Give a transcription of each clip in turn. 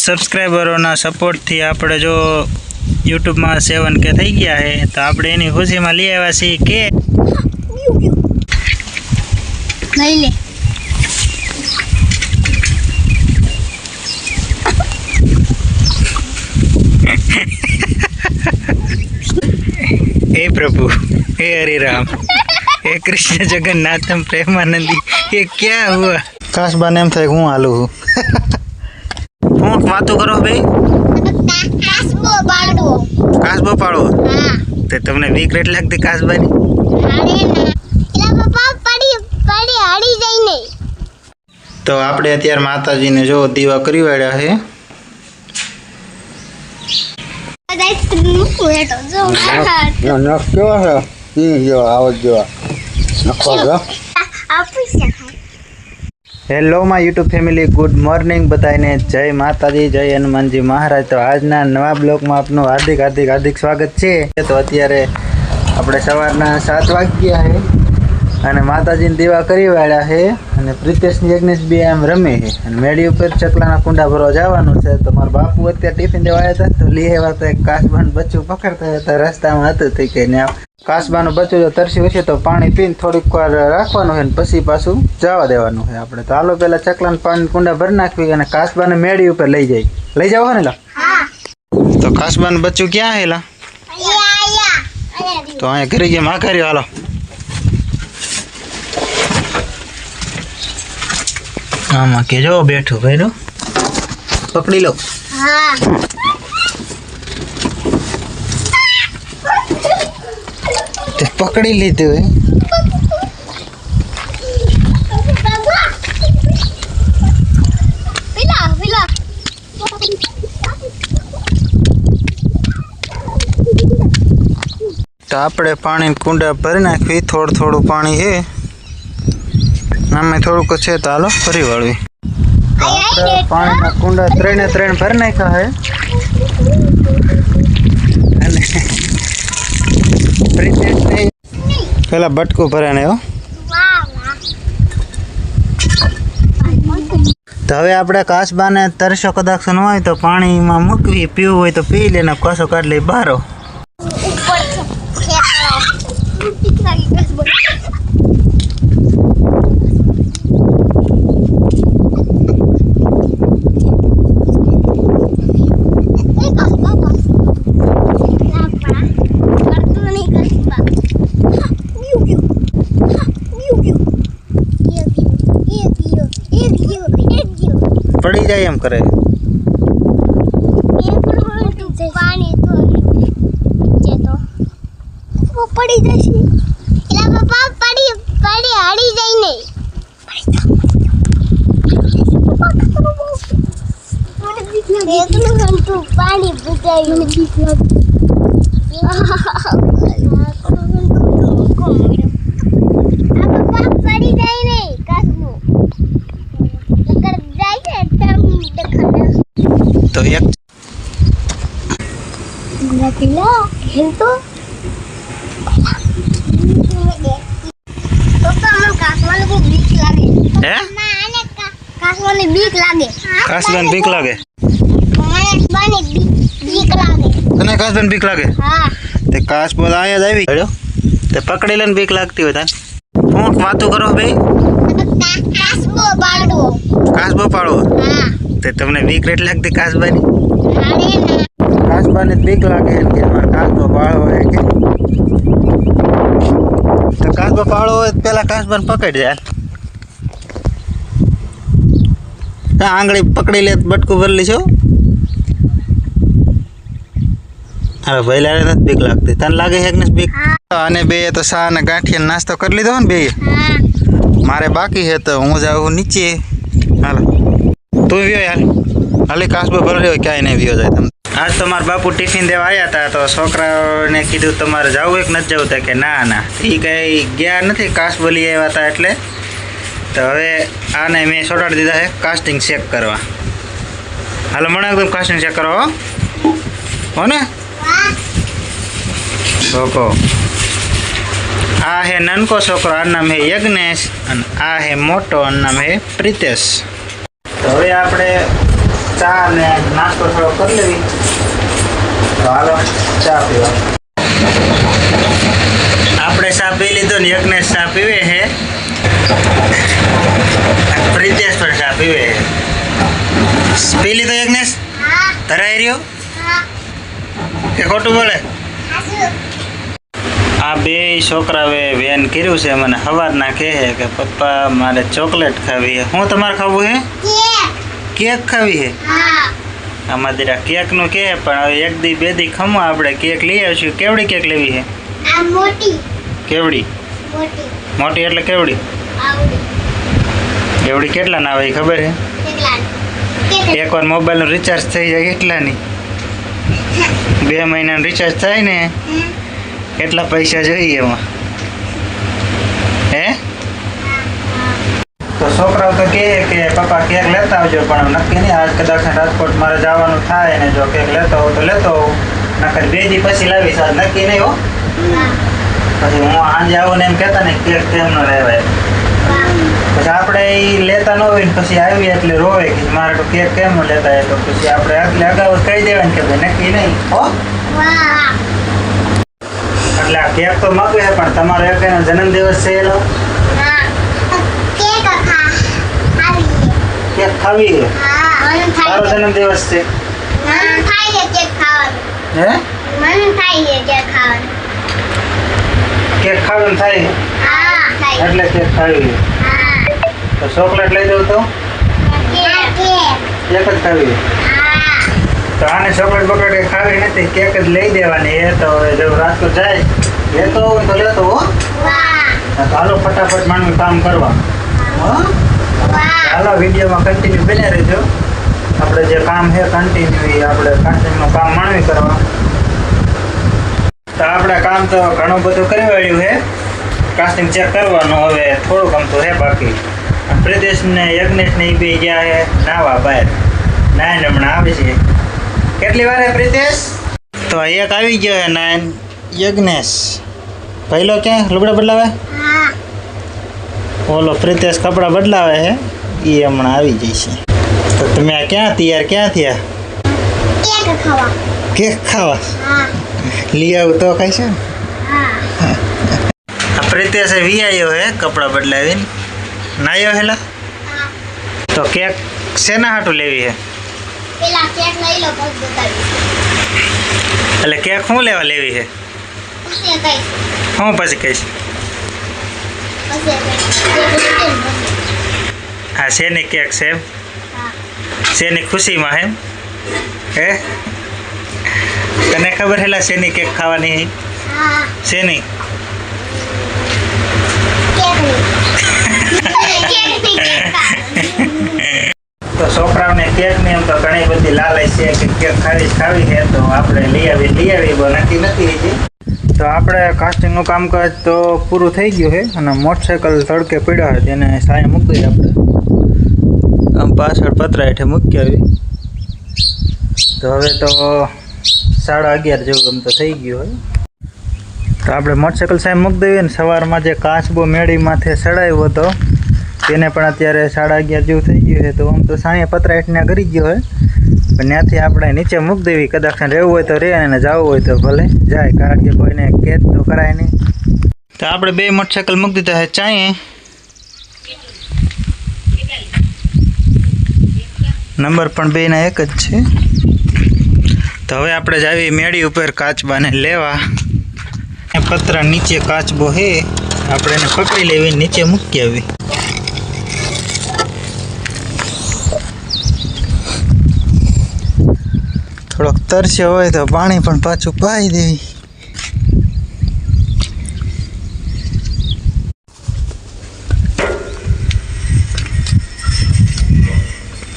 સબસ્ક્રાઈબરોના સપોર્ટથી આપણે જો યુટ્યુબમાં 7K થઈ ગયા છે તો આપણે એની ખુશીમાં લઈ આવ્યા છીએ કે લઈ લે हे प्रभु हे हरे राम हे कृष्ण जगन्नाथम प्रेमानंदी ये क्या हुआ काशबा ने एम थे हूँ आलू हूँ बातों करो भाई काशबो पाड़ो हाँ ते तुमने वीक रेट लगती काशबा नी हड़ी जाई नहीं तो आपणे अत्यार माताजी ने जो दीवा करी वाळ्या है hello my YouTube family good morning बताइने जय माताजी जय हनुमान जी महाराज। तो આજના નવા બ્લોગમાં આપનું હાર્દિક હાર્દિક હાર્દિક સ્વાગત છે। તો અત્યારે આપણે સવારના 7 વાગ્યા છે અને માતાજીને દીવા કરી વાળ્યા છે અને પ્રિતેશ ની યજ્ઞેશ બી આમ રમે છે અને મેડી ઉપર ચકલાના કુંડા ભરવા જવાનું છે। તો મારા બાપુ અત્યારે ટિફિન દેવા આવ્યા હતા તો લઈ આવ્યા તો એક કાસબાનું બચ્ચું પકડતા હતા રસ્તામાં હતું તો કે ને કાસબાનું બચ્ચું જો તરસી હશે તો પાણી પીને થોડીક વાર રાખવાનું છે ને પછી પાછું જવા દેવાનું છે આપણે। તો હાલો પેલા ચકલાના પાણી કુંડા ભરી નાખવી અને કાસબાને મેડી ઉપર લઈ જાવ ને લા। તો કાસબાનું બચ્ચું ક્યાં છે લા? તો અહીંયા ઘરે ગયા માં કર્યો હાલો આમાં કે જો બેઠું ભાઈ પકડી લો। हाँ તે પકડી લીધું હે पिला पिला તો આપણે પાણી કુંડા ભરી નાખવી થોડું થોડું પાણી છે આમાં થોડુંક છે તો હાલો ફરી વાળવી। પાણીના કુંડા 3 ભરી નાખ્યા છે અને પેલા બટકું ભરે ને તો હવે આપણે કાસબાને તરસો કદાચ ન હોય તો પાણીમાં મૂકવી પીવું હોય તો પી લે ને કોસો કાઢ લઈ બારો। પડી જાય એમ કરે पानी तो वो पड़ी जैसी इला पापा पड़ी पड़ी हड़ी जाई नहीं देखने घंटू पानी बुझाई मैंने बीक लग पापा पड़ी जाई नहीं कसमो कर जाई है तम देखना તો એક पिला हिल तो मन कासवाने को बीक लागे હે कासवाने बीक लागे કાસબાને બીક લાગે कासवाने बीक लागे તને કાસબાને બીક લાગે हाँ તે કાસબો આયા જ આવી હેડો તે પકડી લઈને બીક લાગતી હોય તાન હું વાતો કરો ભાઈ कासबो बाड़ो કાસબો પાડો हाँ તે તમને બીક રેટ લાગતી કાસબાની अरे ना કાસબાને બીક લાગે કે મારા કાસબો પાળો હોય કે તો કાસબો પાળો હોય તો પેલા કાસબાને પકડી જાય આંગળી પકડી લે બટકું ભરી લીધો હવે ભાઈ લાગે નથી બીક લાગતી તને લાગે છે કે નથી બીક અને બે તો સા ને ગાંઠિયા નાસ્તો કરી લીધો ને બે हाँ મારે બાકી છે તો હું જાઉં નીચે હાલો તું વ્યો યાર હાલી કાસબો ભરેલો હોય ક્યાંય નહીં વ્યો જાય તમે આજ તો મારા બાપુ ટિફિન દેવા આવ્યા હતા તો છોકરાઓને કીધું તમારે જવું કે નથી જવું કે ના ના એ કંઈ ગયા નથી કાસબો લઈ આવ્યા હતા એટલે તો હવે આને મેં છોડાડી દીધા છે કાસ્ટિંગ ચેક કરવા। હાલો મને એકદમ કાસ્ટિંગ ચેક કરો હો ને છોકરો આ હે નનકો છોકરો આ નામ હે યજ્ઞેશ અને આ હે મોટો નામ હે પ્રિતેશ। તો હવે આપણે ચા ને નાસ્તો થોડો કરી લેવી. તો હાલો ચા પીવા. આપણે ચા પી લીધો ને યજ્ઞેશ ચા પીવે છે, પ્રિતેશ પણ ચા પીવે છે. પી લીધો યજ્ઞેશ? ધરાઈ રહ્યો કે ખોટું બોલે? આ બે છોકરાએ વેન કર્યું છે, મને સવારના કહે કે પપ્પા મારે ચોકલેટ ખાવી છે. શું તમારે ખાવું છે? કેક ખાવી છે? આમાં જરા કેકનું કહે, પણ હવે એક દી બે દી ખમો આપણે કેક લઈ આવીશું. કેવડી કેક લેવી છે? કેવડી? મોટી એટલે કેવડી? એવડી કેટલા ના આવે એ ખબર છે? એકવાર મોબાઈલનું રિચાર્જ થઈ જાય એટલાની. 2 મહિનાનું રિચાર્જ થાય ને કેટલા પૈસા જોઈએ એમાં? હે? તો છોકરાઓ તો કહે કે પપ્પા કેક લેતા આવજો, પણ નક્કી નહીં. આજ કદાચ રાજકોટ મારે જવાનું થાય ને જો કેક લેતો હોવ તો લેતો હોવ, નકર 2 દી પછી લાવીશ. આજ નક્કી નહીં હો. પછી હું સાંજે આવું ને એમ કહેતા ને કેક કેમ ન લેવાય. પછી આપણે એ લેતા ન હોય ને પછી આવીએ એટલે રોવે કે મારે તો કેક કેમ ન લેતા હોય. તો પછી આપણે એટલે અગાઉ જ કહી દેવાનું કે ભાઈ નક્કી નહીં હો. એટલે આ કેક તો માગવે છે, પણ તમારો એક એનો જન્મદિવસ છે એલો કેક ખાવી છે. તારો જન્મદિવસ છે? હે? કેક ખાવાનું થાય એટલે કેક ખાવી. તો ચોકલેટ લઈ દઉં તો એક જ ખાવી. તો આને ચોકલેટ બકલેટ ખાવી નથી, કેક જ લઈ દેવાની. એ તો હવે જો રાજકોટ જાય લેતો હોય તો લેતો હો. હાલો ફટાફટ માનવું કામ કરવા. હાલો વિડીયોમાં કન્ટિન્યુ બને રહેજો. આપણે જે કામ છે કન્ટિન્યુ એ આપણે કન્ટિન્યુ કામ માણવી કરવા. તો આપણે કામ તો ઘણું બધું કરી વાળ્યું છે. કાસ્ટિંગ ચેક કરવાનું હવે થોડુંક કામ તો છે બાકી. પ્રિતેશ ને યજ્ઞેશ ને એ બે ગયા છે નાવા બહાર. નાયન હમણાં આવે છે. કેટલી વાર હે પ્રિતેશ? તો એક આવી ગયો છે નાયન. યજ્ઞેશ પહેલો ક્યાં લુગડા બદલાવે? ઓલો પ્રિતેશ કપડાં બદલાવે છે એ હમણાં આવી જશે. તો તમે આ ક્યાં તૈયાર ક્યાં થયા? કેક ખાવા લઈ આવું તો ખાઈશ ને. આ પ્રિતેશે વી આવ્યો હે કપડાં બદલાવીને. નાયો હેલા તો કેક શેના હાટું લેવી છે? એટલે કેક શું લેવા લેવી છે? હું પછી કહીશ. હા શેની કેક છે? શેની ખુશીમાં હે? હે તને ખબર હેલા શેની કેક ખાવાની? શેની? તો છોકરાઓને કેકની એમ તો ઘણી બધી લાલચ છે કે કેક ખાવી છે, તો આપણે લઈ આવી બહુ નક્કી નથી હજી. તો આપણે કાસ્ટિંગનું કામકાજ તો પૂરું થઈ ગયું છે અને મોટરસાઇકલ તડકે પડ્યા છે તેને સાયા મૂકી દઈએ આપણે. આમ પાછળ પતરા હેઠે મૂકી આવી. તો હવે તો 11:30 જેવું એમ તો થઈ ગયું હોય. તો આપણે મોટરસાઇકલ સાહેબ મૂકી દઈએ ને. સવારમાં જે કાચબો મેળી માથે ચડાવ્યો હતો તેને પણ અત્યારે 11:30 જેવું થઈ ગયું છે. તો આમ તો સાંયે પતરા હેઠને કરી ગયો હોય, પણ ત્યાંથી આપણે નીચે મૂકી દેવી. કદાચ રહેવું હોય તો રહે અને જવું હોય તો ભલે જાય, કારણ કે કોઈને કેદ તો કરાય નહીં. તો આપણે 2 મોટરસાઇકલ મૂકી દીધા છે ચાંયે. નંબર પણ બેના એક જ છે. તો હવે આપણે જ આવી મેળી ઉપર કાચબાને લેવા. પતરા નીચે કાચબો છે, આપણે એને પકડી લેવી નીચે મૂકી આવી. થોડોક તરસ્યો હોય તો પાણી પણ પાછું પાઈ દેવી.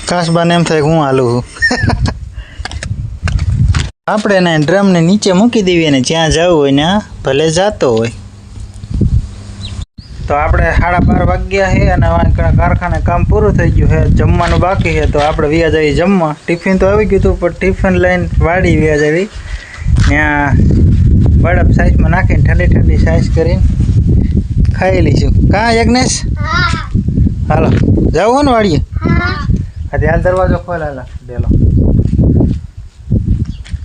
કાચબાને એમ થાય કે હું હાલું. આપણે એને ડ્રમને નીચે મૂકી દેવી અને જ્યાં જવું હોય ને ભલે જતો હોય. તો આપણે 12:30 વાગ્યા છે અને કારખાને કામ પૂરું થઈ ગયું છે. જમવાનું બાકી છે તો આપણે વ્યાજ આવી જમવા. ટિફિન તો આવી ગયું હતું, પણ ટિફિન લઈને વાડી વ્યાજ આવી. ત્યાં બરફ સાઈઝમાં નાખીને ઠંડી સાઈઝ કરીને ખાઈ લઈશું. કાં યજ્ઞેશ? હાલો જવું ને વાડીએ? આજે હાલ દરવાજો ખોલ હાલ ડેલો.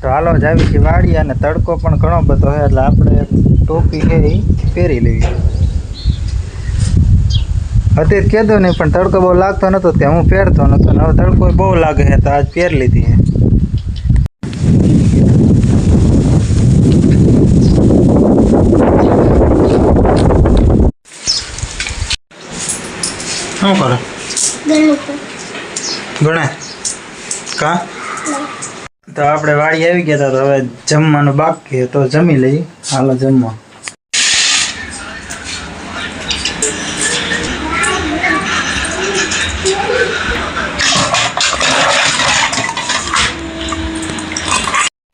તો હાલો જાવી છે વાડી અને તડકો પણ ઘણો બધો છે એટલે આપણે ટોપી છે એ પહેરી લેવી. અત્યારે કીધું નહીં પણ તડકો બહુ લાગતો નતો તે હું પહેરતો નતો ને હવે તડકો બહુ લાગે છે તો આજ પહેરી લીધી છે. શું કરે ગણે કા? તો આપણે વાડી આવી ગયા હતા તો હવે જમવાનું બાકી તો જમી લઈએ. હાલો જમવા.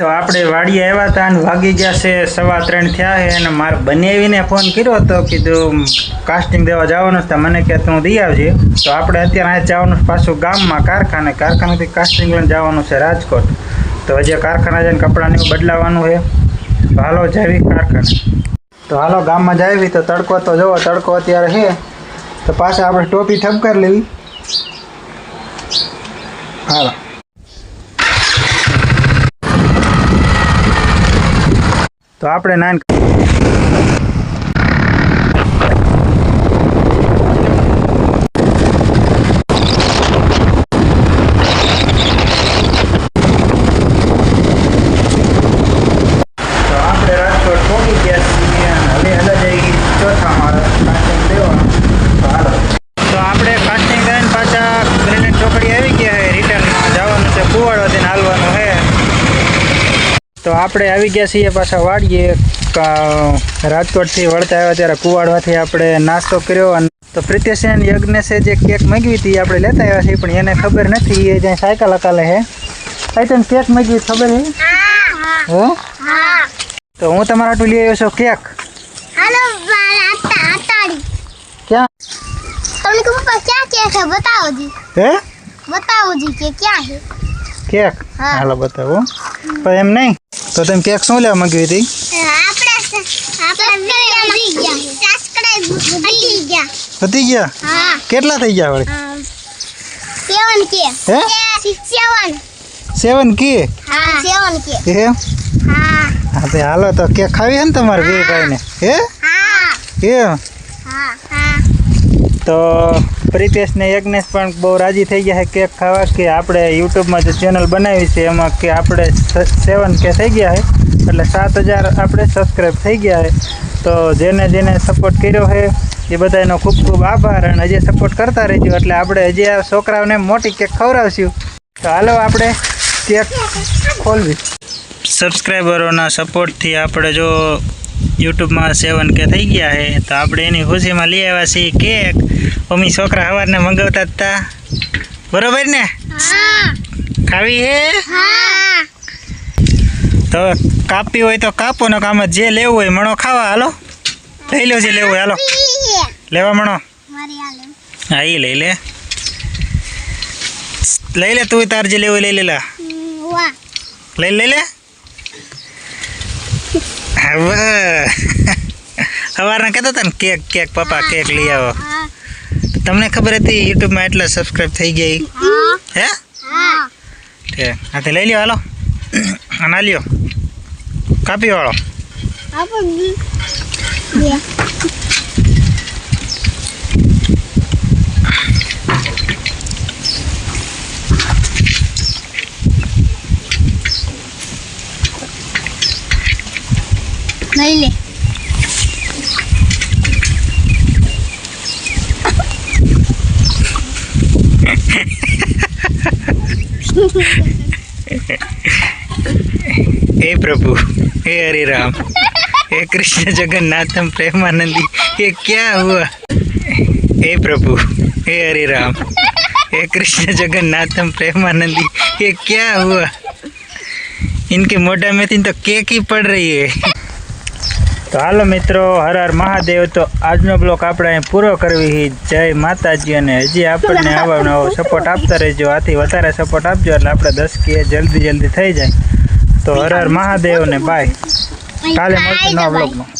તો આપણે વાડીએ આવ્યા હતા અને વાગી ગયા છે 3:15 થયા છે અને મારે બનેવીને ફોન કર્યો હતો કીધું કાસ્ટિંગ દેવા જવાનું છે મને કે તું દઈ આવજે. તો આપણે અત્યારે આ જવાનું પાછું ગામમાં કારખાનેથી કાસ્ટિંગ લઈને જવાનું છે રાજકોટ. તો હજી કારખાના જઈને કપડાને એવું બદલાવાનું છે. તો હાલો જાવી કારખાને. તો હાલો ગામમાં જાવી. તો તડકો તો જુઓ તડકો અત્યારે છે તો પાછા આપણે ટોપી ઠપકારી લેવી. હાલો તો આપણે નાન તો આપણે આવી ગયા છીએ પાછા વાડીએ. રાજકોટથી વળતા આવ્યા ત્યારે કુવાડવાથી આપણે નાસ્તો કર્યો. અને તો પ્રિતેશ અને યજ્ઞેશે જે કેક માંગવી હતી આપણે લેતા આવ્યા છીએ પણ એને ખબર નથી. એ જ્યાં સાયકલ અકાલે હે આ તને કેક માંગવી ખબર હે? હો તો હું તમારા હાટું લઈ આવ્યો છું કેક. ક્યાં तुमने को पापा क्या केक है बताओ जी. હે बताओ जी कि क्या है કેક? હાલો બતાવો. પણ એમ નહીં તો તમે કેક શું લેવા માંગવી હતી? વધી ગયા? કેટલા થઈ ગયા વળી? 7 के. હે 7 કે? हाँ 7 के. એમ? हाँ હા તો હાલો તો કેક ખાવી હે ને તમારે બે ભાઈને? હે हाँ એમ? हाँ हाँ. તો પ્રિતેશ ને યજ્ઞેશ પણ બહુ રાજી થઈ ગયા છે કેક ખાવા કે આપણે યુટ્યુબમાં જે ચેનલ બનાવી છે એમાં કે આપણે 7 કે થઈ ગયા છે એટલે 7000 આપણે સબસ્ક્રાઈબ થઈ ગયા છે. તો જેને સપોર્ટ કર્યો છે એ બધાનો ખૂબ ખૂબ આભાર અને હજી સપોર્ટ કરતા રહેજો એટલે આપણે હજી આ છોકરાઓને મોટી કેક ખવડાવશું. તો હાલો આપણે કેક ખોલવી. સબસ્ક્રાઈબરોના સપોર્ટથી આપણે જો યુટ્યુબમાં 7 કે થઈ ગયા છે તો આપણે એની ખુશીમાં લઈ આવ્યા છીએ કેક. મમ્મી છોકરા સવારને મંગાવતા હતા બરોબર ને? ખાવી હે? તો કાપી હોય તો કાપો ને આમાં જે લેવું હોય મણો ખાવા. હાલો લઈ લો જે લેવું હોય. હાલો લેવા મણો. હા એ લઈ લે તું તાર જે લેવું લઈ લે લઈ લે. હવે સવારના કહેતા હતા ને કેક પપ્પા કેક લઈ આવો. તમને ખબર હતી યુટ્યુબમાં એટલા સબસ્ક્રાઈબ થઈ ગઈ હે? હા તે લઈ લ્યો. હાલો ના લ્યો કાપી વાળો. લઈ લે. हे प्रभु हे हरे राम हे कृष्ण जगन्नाथम प्रेमानंदी ये क्या हुआ? हे प्रभु हे हरे राम हे कृष्ण जगन्नाथम प्रेमानंदी ये क्या हुआ? इनके मोटा में तो केक ही पड़ रही है. तो हालो मित्रों हर हर महादेव. तो આજનો બ્લોગ આપણે અહીં પૂરો કરવી. જય માતાજી અને હજી આપણને આવો નવો સપોર્ટ આપતા રહેજો. આથી વધારે સપોર્ટ આપજો એટલે આપણે 10K જલ્દી થઈ જાય. તો હર હર મહાદેવ ને બાય. કાલે મળશું નવા બ્લોગમાં.